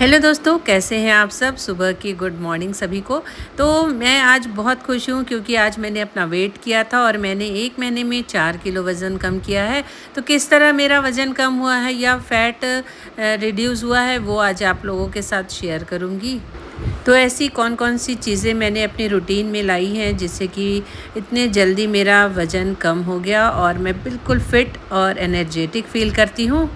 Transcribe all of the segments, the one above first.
Hello दोस्तों, कैसे हैं आप सब। सुबह की गुड मॉर्निंग सभी को। तो मैं आज बहुत खुश हूँ क्योंकि आज मैंने अपना वेट किया था और मैंने 1 महीने में 4 किलो वज़न कम किया है। तो किस तरह मेरा वज़न कम हुआ है या फैट रिड्यूस हुआ है, वो आज आप लोगों के साथ शेयर करूँगी। तो ऐसी कौन-कौन सी चीज़ें मैंने अपनी रूटीन में लाई हैं जिससे कि इतने जल्दी मेरा वज़न कम हो गया और मैं बिल्कुल फ़िट और एनर्जेटिक फ़ील करती हूँ।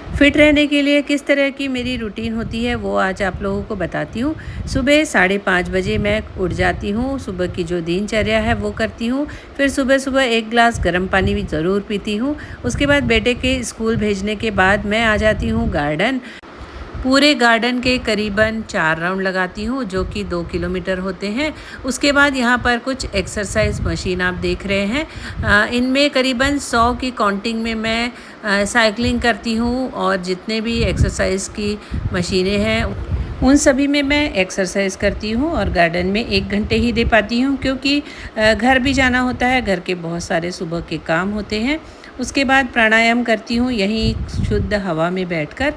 फिट रहने के लिए किस तरह की मेरी रूटीन होती है वो आज आप लोगों को बताती हूँ। सुबह 5:30 बजे मैं उठ जाती हूँ, सुबह की जो दिनचर्या है वो करती हूँ। फिर सुबह-सुबह 1 ग्लास गर्म पानी भी ज़रूर पीती हूँ। उसके बाद बेटे के स्कूल भेजने के बाद मैं आ जाती हूँ गार्डन। पूरे गार्डन के करीबन 4 राउंड लगाती हूँ जो कि 2 किलोमीटर होते हैं। उसके बाद यहाँ पर कुछ एक्सरसाइज मशीन आप देख रहे हैं। इनमें करीबन 100 की काउंटिंग में मैं साइकिलिंग करती हूँ और जितने भी एक्सरसाइज की मशीनें हैं उन सभी में मैं एक्सरसाइज करती हूँ और गार्डन में 1 घंटे ही दे पाती हूँ क्योंकि घर भी जाना होता है, घर के बहुत सारे सुबह के काम होते हैं। उसके बाद प्राणायाम करती हूँ यहीं शुद्ध हवा में बैठकर।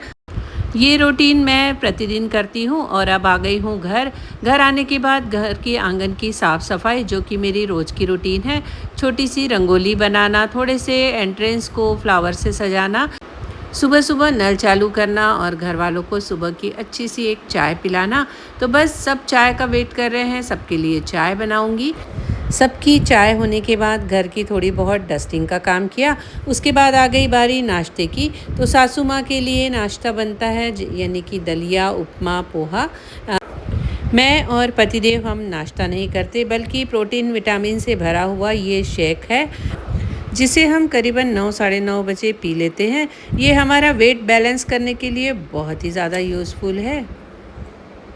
ये रूटीन मैं प्रतिदिन करती हूँ और अब आ गई हूँ घर आने के बाद घर के आंगन की साफ़ सफाई जो कि मेरी रोज़ की रूटीन है। छोटी सी रंगोली बनाना, थोड़े से एंट्रेंस को फ्लावर से सजाना, सुबह सुबह नल चालू करना और घर वालों को सुबह की अच्छी सी एक चाय पिलाना। तो बस सब चाय का वेट कर रहे हैं, सबके लिए चाय बनाऊंगी। सबकी चाय होने के बाद घर की थोड़ी बहुत डस्टिंग का काम किया। उसके बाद आ गई बारी नाश्ते की। तो सासू माँ के लिए नाश्ता बनता है यानी कि दलिया, उपमा, पोहा। मैं और पतिदेव हम नाश्ता नहीं करते बल्कि प्रोटीन विटामिन से भरा हुआ ये शेक है जिसे हम करीबन 9 साढ़े 9 बजे पी लेते हैं। ये हमारा वेट बैलेंस करने के लिए बहुत ही ज़्यादा यूज़फुल है।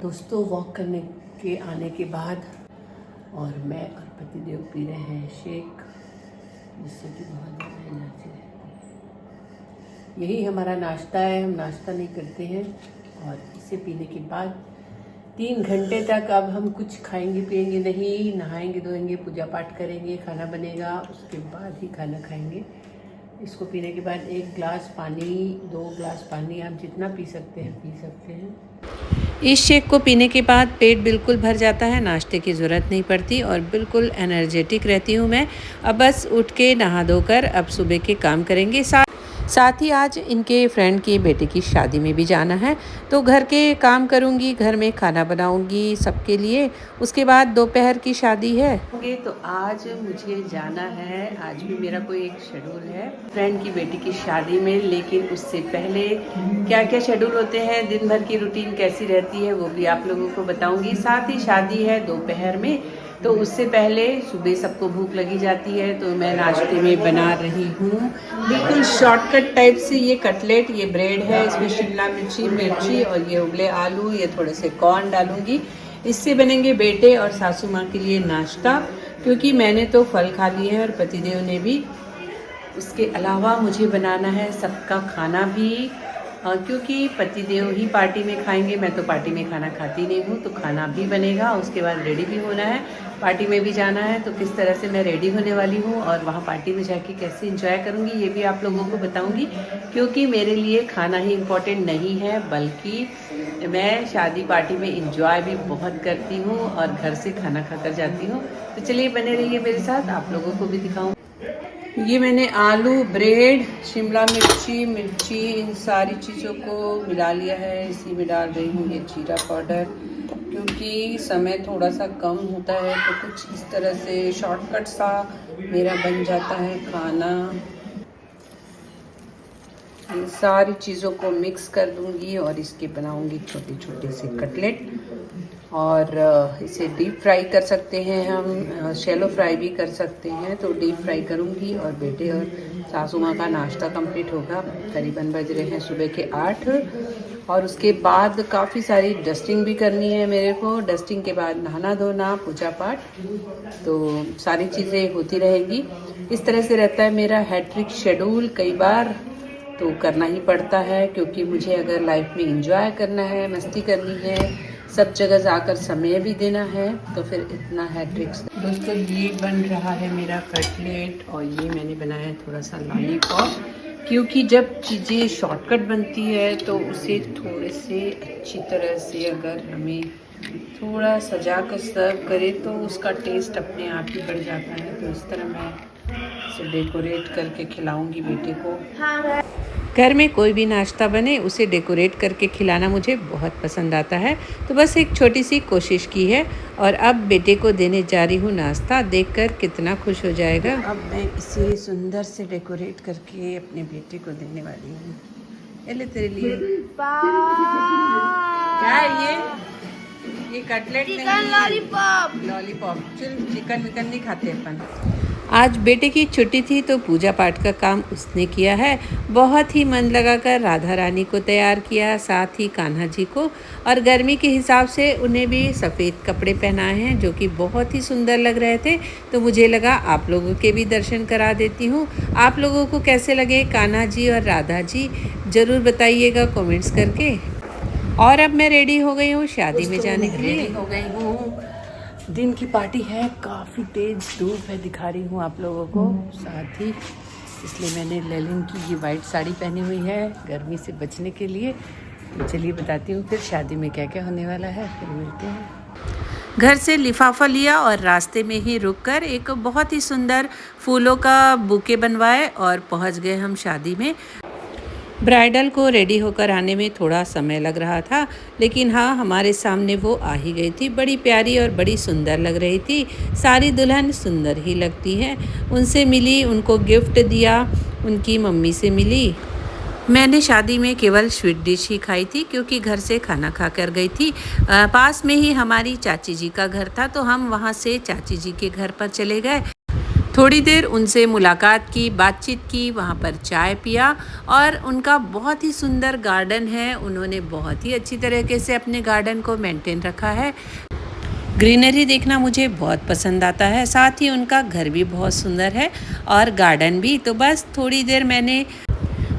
दोस्तों, वॉक करने के आने के बाद और मैं और पतिदेव पी रहे हैं शेक जिससे कि बहुत ज़्यादा एनर्जी रहती है। यही हमारा नाश्ता है, हम नाश्ता नहीं करते हैं और इसे पीने के बाद 3 घंटे तक अब हम कुछ खाएंगे पिएंगे नहीं, नहाएंगे धोएंगे, पूजा पाठ करेंगे, खाना बनेगा, उसके बाद ही खाना खाएंगे। इसको पीने के बाद 1 ग्लास पानी, 2 ग्लास पानी, आप जितना पी सकते हैं पी सकते हैं। इस शेक को पीने के बाद पेट बिल्कुल भर जाता है, नाश्ते की ज़रूरत नहीं पड़ती और बिल्कुल एनर्जेटिक रहती हूँ मैं। अब बस उठ के नहा धोकर अब सुबह के काम करेंगे। साथ ही आज इनके फ्रेंड के बेटे की शादी में भी जाना है तो घर के काम करूँगी, घर में खाना बनाऊँगी सबके लिए। उसके बाद दोपहर की शादी है तो आज मुझे जाना है। आज भी मेरा कोई एक शेड्यूल है फ्रेंड की बेटी की शादी में, लेकिन उससे पहले क्या क्या शेड्यूल होते हैं, दिन भर की रूटीन कैसी रहती है वो भी आप लोगों को बताऊँगी। साथ ही शादी है दोपहर में तो उससे पहले सुबह सबको भूख लगी जाती है तो मैं नाश्ते में बना रही हूँ बिल्कुल शॉर्टकट टाइप से ये कटलेट। ये ब्रेड है, इसमें शिमला मिर्ची और ये उबले आलू, ये थोड़े से कॉर्न डालूंगी। इससे बनेंगे बेटे और सासू माँ के लिए नाश्ता क्योंकि मैंने तो फल खा लिए हैं और पतिदेव ने भी। उसके अलावा मुझे बनाना है सबका खाना भी क्योंकि पतिदेव ही पार्टी में खाएंगे, मैं तो पार्टी में खाना खाती नहीं हूँ, तो खाना भी बनेगा। उसके बाद रेडी भी होना है, पार्टी में भी जाना है। तो किस तरह से मैं रेडी होने वाली हूँ और वहाँ पार्टी में जाके कैसे एंजॉय करूँगी ये भी आप लोगों को बताऊँगी क्योंकि मेरे लिए खाना ही इम्पोर्टेंट नहीं है बल्कि मैं शादी पार्टी में एंजॉय भी बहुत करती हूँ और घर से खाना खाकर जाती हूँ। तो चलिए बने रहिए मेरे साथ, आप लोगों को भी दिखाऊँ। ये मैंने आलू, ब्रेड, शिमला मिर्ची इन सारी चीज़ों को मिला लिया है। इसी में डाल रही हूँ ये जीरा पाउडर क्योंकि समय थोड़ा सा कम होता है तो कुछ इस तरह से शॉर्टकट सा मेरा बन जाता है खाना। इन सारी चीज़ों को मिक्स कर दूंगी और इसके बनाऊंगी छोटे छोटे से कटलेट और इसे डीप फ्राई कर सकते हैं हम, शैलो फ्राई भी कर सकते हैं। तो डीप फ्राई करूंगी और बेटे और सासू माँ का नाश्ता कंप्लीट होगा। करीबन बज रहे हैं सुबह के 8 और उसके बाद काफ़ी सारी डस्टिंग भी करनी है मेरे को। डस्टिंग के बाद नहाना धोना, पूजा पाठ, तो सारी चीज़ें होती रहेंगी। इस तरह से रहता है मेरा हैट्रिक शेड्यूल। कई बार तो करना ही पड़ता है क्योंकि मुझे अगर लाइफ में एंजॉय करना है, मस्ती करनी है, सब जगह जाकर समय भी देना है तो फिर इतना है ट्रिक्स। दोस्तों, ये बन रहा है मेरा कटलेट और ये मैंने बनाया है थोड़ा सा लॉलीपॉप। क्योंकि जब चीज़ें शॉर्टकट बनती है तो उसे थोड़े से अच्छी तरह से अगर हमें थोड़ा सजा कर सर्व करें तो उसका टेस्ट अपने आप ही बढ़ जाता है। तो इस तरह मैं इसे डेकोरेट करके खिलाऊंगी बेटे को। घर में कोई भी नाश्ता बने उसे डेकोरेट करके खिलाना मुझे बहुत पसंद आता है। तो बस एक छोटी सी कोशिश की है और अब बेटे को देने जा रही हूँ नाश्ता। देखकर कितना खुश हो जाएगा। अब मैं इसे सुंदर से डेकोरेट करके अपने बेटे को देने वाली हूँ। ये ले तेरे लिए। क्या है ये कटलेट नहीं, लॉलीपॉप। लॉलीपॉप। चल चिकन विकन नहीं खाते अपन। आज बेटे की छुट्टी थी तो पूजा पाठ का काम उसने किया है। बहुत ही मन लगाकर राधा रानी को तैयार किया, साथ ही कान्हा जी को, और गर्मी के हिसाब से उन्हें भी सफ़ेद कपड़े पहनाए हैं जो कि बहुत ही सुंदर लग रहे थे। तो मुझे लगा आप लोगों के भी दर्शन करा देती हूँ। आप लोगों को कैसे लगे कान्हा जी और राधा जी, ज़रूर बताइएगा कमेंट्स करके। और अब मैं रेडी हो गई हूँ शादी में जाने के लिए। रेडी हो गई हूँ। दिन की पार्टी है, काफ़ी तेज़ धूप है, दिखा रही हूँ आप लोगों को। साथ ही इसलिए मैंने लेलिन की ये वाइट साड़ी पहनी हुई है गर्मी से बचने के लिए। तो चलिए बताती हूँ फिर शादी में क्या क्या होने वाला है, फिर मिलते हैं। घर से लिफाफा लिया और रास्ते में ही रुककर एक बहुत ही सुंदर फूलों का बुके बनवाए और पहुँच गए हम शादी में। ब्राइडल को रेडी होकर आने में थोड़ा समय लग रहा था, लेकिन हाँ हमारे सामने वो आ ही गई थी। बड़ी प्यारी और बड़ी सुंदर लग रही थी। सारी दुल्हन सुंदर ही लगती है। उनसे मिली, उनको गिफ्ट दिया, उनकी मम्मी से मिली। मैंने शादी में केवल स्वीट डिश ही खाई थी क्योंकि घर से खाना खा कर गई थी। पास में ही हमारी चाची जी का घर था तो हम वहाँ से चाची जी के घर पर चले गए। थोड़ी देर उनसे मुलाकात की, बातचीत की, वहाँ पर चाय पिया, और उनका बहुत ही सुंदर गार्डन है। उन्होंने बहुत ही अच्छी तरीके से अपने गार्डन को मेंटेन रखा है। ग्रीनरी देखना मुझे बहुत पसंद आता है। साथ ही उनका घर भी बहुत सुंदर है और गार्डन भी। तो बस थोड़ी देर मैंने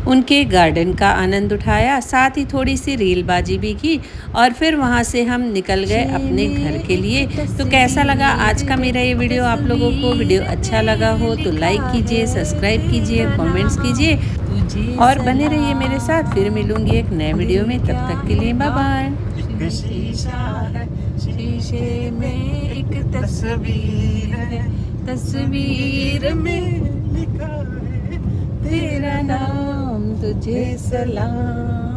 उनके गार्डन का आनंद उठाया, साथ ही थोड़ी सी रीलबाजी भी की और फिर वहाँ से हम निकल गए अपने घर के लिए। तो कैसा लगा आज का मेरा ये वीडियो आप लोगों को? वीडियो अच्छा लगा हो तो लाइक कीजिए, सब्सक्राइब कीजिए, कमेंट्स कीजिए और बने रहिए मेरे साथ। फिर मिलूंगी एक नए वीडियो में, तब तक के लिए बाय बाय। शीशे में एक तस्वीर है, तस्वीर में लिखा है तेरा नाम, तुझे सलाम।